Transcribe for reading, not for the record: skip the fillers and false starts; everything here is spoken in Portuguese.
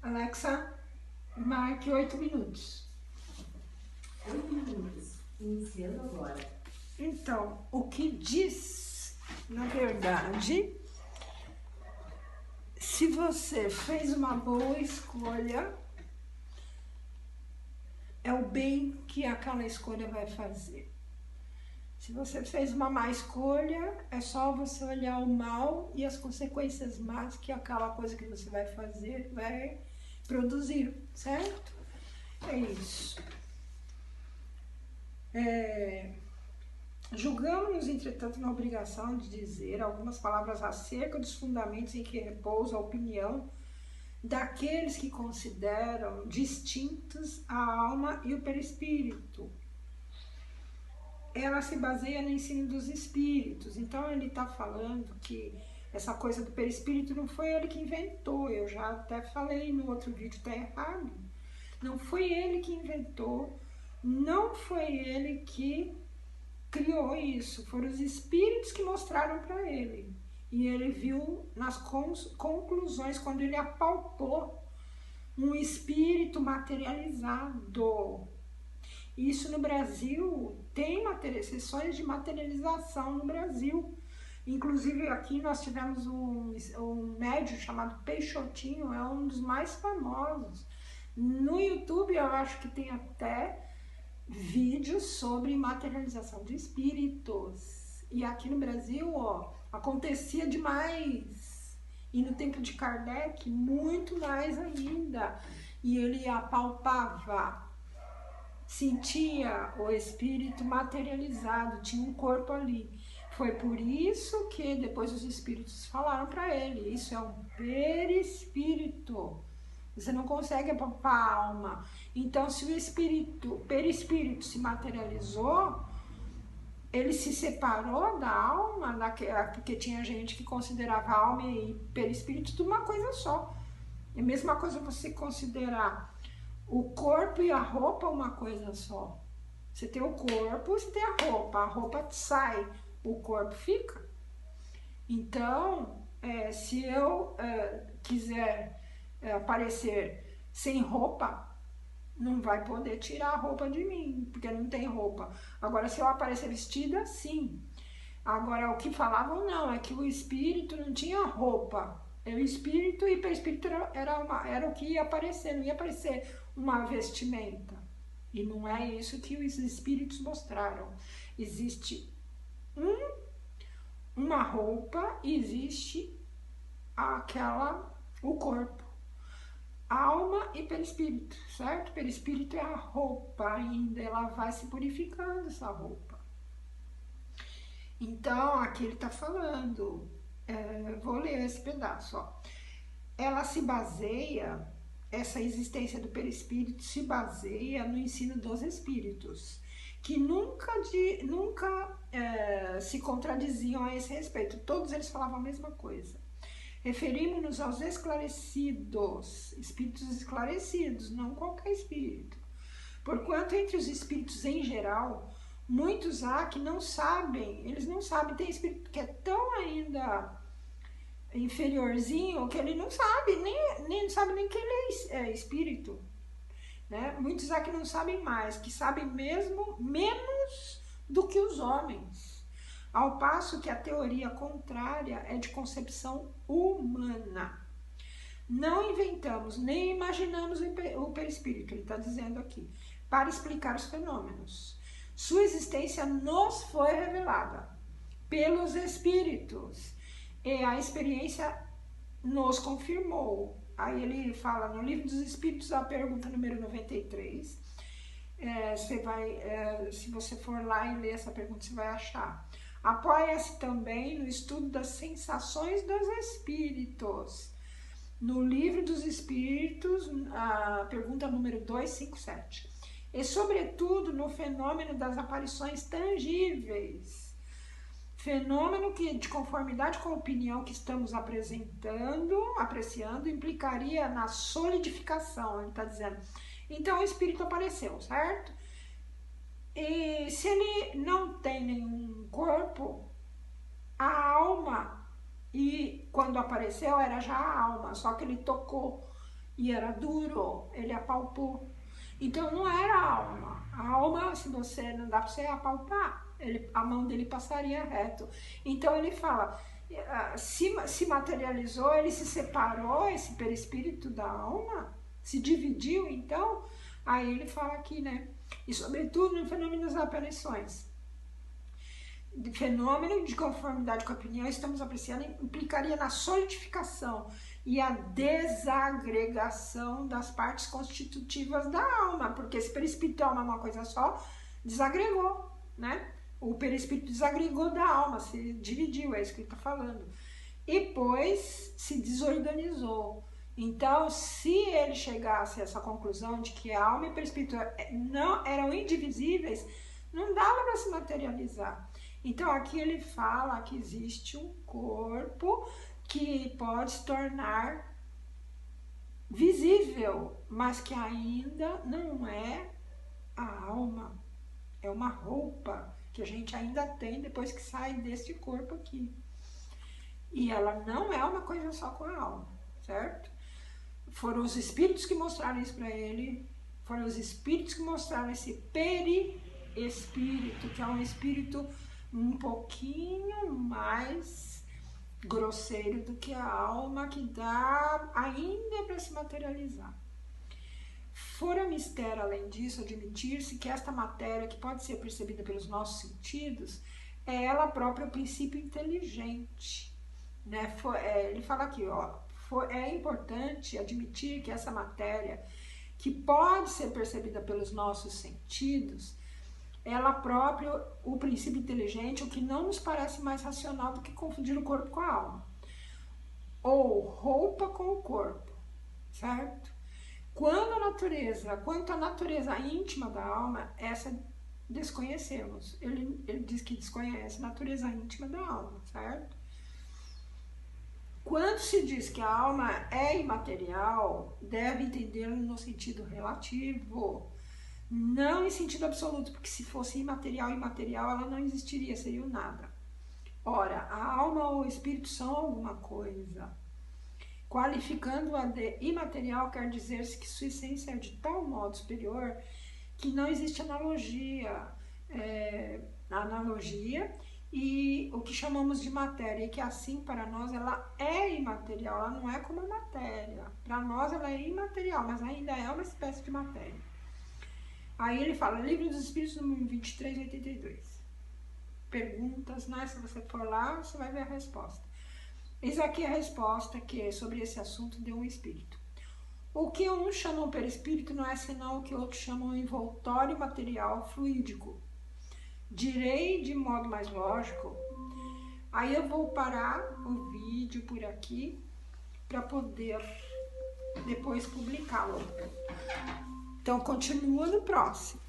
Alexa, marque 8 minutos. 8 minutos. Iniciando agora. Então, o que diz, na verdade, se você fez uma boa escolha, é o bem que aquela escolha vai fazer. Se você fez uma má escolha, é só você olhar o mal e as consequências más que aquela coisa que você vai fazer vai produzir, certo? É isso. Julgamos-nos, entretanto, na obrigação de dizer algumas palavras acerca dos fundamentos em que repousa a opinião daqueles que consideram distintos a alma e o perispírito. Ela se baseia no ensino dos espíritos. Então ele está falando que essa coisa do perispírito não foi ele que inventou. Eu já até falei no outro vídeo, está errado. Não foi ele que inventou, não foi ele que criou isso. Foram os espíritos que mostraram para ele. E ele viu nas conclusões, quando ele apalpou um espírito materializado. Isso no Brasil, tem sessões de materialização no Brasil. Inclusive aqui nós tivemos um médium chamado Peixotinho, é um dos mais famosos. No YouTube eu acho que tem até vídeos sobre materialização de espíritos. E aqui no Brasil, ó, acontecia demais. E no tempo de Kardec, muito mais ainda. E ele apalpava, sentia o espírito materializado, tinha um corpo ali. Foi por isso que depois os espíritos falaram para ele, isso é um perispírito. Você não consegue apalpar a alma. Então, se o perispírito se materializou, ele se separou da alma, porque tinha gente que considerava alma e perispírito tudo uma coisa só. É a mesma coisa você considerar o corpo e a roupa uma coisa só. Você tem o corpo, você tem a roupa sai, o corpo fica. Então, se eu quiser aparecer sem roupa, não vai poder tirar a roupa de mim, porque não tem roupa. Agora, se eu aparecer vestida, sim. Agora, o que falavam não, é que o espírito não tinha roupa. O espírito e o perispírito era o que ia aparecer, não ia aparecer uma vestimenta. E não é isso que os espíritos mostraram. Existe uma roupa e existe o corpo. Alma e perispírito, certo? Perispírito é a roupa ainda, ela vai se purificando essa roupa. Então, aqui ele está falando, vou ler esse pedaço, ó. Ela se baseia, essa existência do perispírito se baseia no ensino dos espíritos, que nunca se contradiziam a esse respeito, todos eles falavam a mesma coisa. Referimos-nos aos esclarecidos, espíritos esclarecidos, não qualquer espírito. Porquanto entre os espíritos em geral, muitos há que não sabem, eles não sabem, tem espírito que é tão ainda inferiorzinho que ele não sabe, nem sabe nem que ele é espírito. Né? Muitos há que não sabem mais, que sabem mesmo menos do que os homens. Ao passo que a teoria contrária é de concepção humana. Não inventamos, nem imaginamos o perispírito, ele está dizendo aqui, para explicar os fenômenos. Sua existência nos foi revelada pelos espíritos e a experiência nos confirmou. Aí ele fala no Livro dos Espíritos, a pergunta número 93, se você for lá e ler essa pergunta, você vai achar. Apoia-se também no estudo das sensações dos espíritos. No Livro dos Espíritos, a pergunta número 257. E, sobretudo, no fenômeno das aparições tangíveis. Fenômeno que, de conformidade com a opinião que estamos apreciando, implicaria na solidificação, ele está dizendo. Então, o espírito apareceu, certo? E se ele não tem nenhum corpo, a alma, e quando apareceu era já a alma, só que ele tocou e era duro, ele apalpou. Então não era a alma. A alma, se você não dá para você apalpar, a mão dele passaria reto. Então ele fala, se materializou, ele se separou, esse perispírito da alma, se dividiu, então, aí ele fala aqui, né? E sobretudo no fenômeno das aparições. De fenômeno de conformidade com a opinião, estamos apreciando, implicaria na solidificação e a desagregação das partes constitutivas da alma, porque esse perispírito alma é uma coisa só, desagregou, né? O perispírito desagregou da alma, se dividiu, é isso que ele está falando. E depois se desorganizou. Então, se ele chegasse a essa conclusão de que a alma e o perispírito não eram indivisíveis, não dava para se materializar. Então, aqui ele fala que existe um corpo que pode se tornar visível, mas que ainda não é a alma. É uma roupa que a gente ainda tem depois que sai desse corpo aqui. E ela não é uma coisa só com a alma, certo? Foram os espíritos que mostraram isso para ele, foram os espíritos que mostraram esse perispírito, que é um espírito um pouquinho mais grosseiro do que a alma, que dá ainda para se materializar. Fora mistério, além disso, admitir-se que esta matéria, que pode ser percebida pelos nossos sentidos, é ela própria o princípio inteligente, né? Ele fala aqui, ó, é importante admitir que essa matéria, que pode ser percebida pelos nossos sentidos, ela própria, o princípio inteligente, o que não nos parece mais racional do que confundir o corpo com a alma, ou roupa com o corpo, certo? Quanto à natureza íntima da alma, essa desconhecemos. Ele diz que desconhece a natureza íntima da alma, certo? Quando se diz que a alma é imaterial, deve entendê-lo no sentido relativo, não em sentido absoluto, porque se fosse imaterial, ela não existiria, seria o nada. Ora, a alma ou o espírito são alguma coisa. Qualificando-a de imaterial, quer dizer-se que sua essência é de tal modo superior que não existe analogia e o que chamamos de matéria, e que assim para nós ela é imaterial, ela não é como a matéria. Para nós ela é imaterial, mas ainda é uma espécie de matéria. Aí ele fala, Livro dos Espíritos, número 2382. Perguntas, né? Se você for lá, você vai ver a resposta. Eis aqui a resposta que sobre esse assunto deu um espírito. O que uns chamam perispírito não é senão o que outros chamam envoltório material fluídico. Direi de modo mais lógico. Aí eu vou parar o vídeo por aqui para poder depois publicá-lo. Então continua no próximo.